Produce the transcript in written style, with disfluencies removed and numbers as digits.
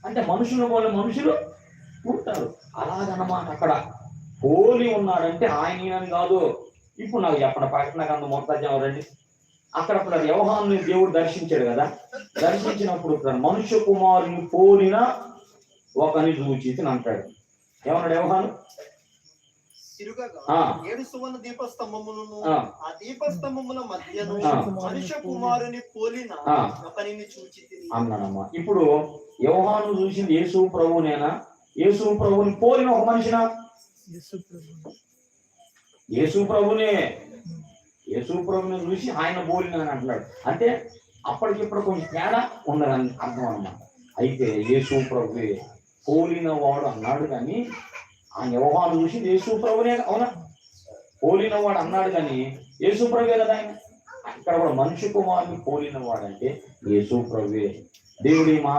అంటే మనుషుల వల్ల మనుషులు పుడతారు. అలాగనమాట. అక్కడ పోలి ఉన్నాడంటే ఆయన ఈయనని కాదు. ఇప్పుడు నాకు చెప్పండి, ప్రకటన గ్రంథం మొత్తం రండి. అక్కడ యోహానుని దేవుడు దర్శించాడు కదా. దర్శించినప్పుడు మనుష్య కుమారుని పోలిన ఒకని చూచితిని అంటాడు. ఏమన్నాడు యోహాను? ఏడు సువర్ణ దీపస్తంభములను ఆ దీపస్తంభముల మధ్యను మనుష్య కుమారుని పోలిన ఒకనిని చూచితిని అన్నాడమ్మా. ఇప్పుడు యోహాను చూసింది యేసు ప్రభునేనా? యేసు ప్రభుని పోలిన ఒక మనిషినా? యేసు ప్రభునే. యేసు ప్రభుని చూసి ఆయన పోలిన అని అంటున్నాడు. అంటే అప్పటికిప్పుడు కొంచెం తేడా ఉండదని అర్థం అన్నమాట. అయితే యేసు ప్రభువే పోలిన వాడు అన్నాడు కానీ ఆ యోహాను చూసి యేసు ప్రభునే. అవునా? పోలిన వాడు అన్నాడు కానీ యేసు ప్రభువే కదా ఆయన. ఇక్కడ కూడా మనిషి కుమారుని పోలిన వాడంటే యేసు ప్రభువే. దేవుడి మాట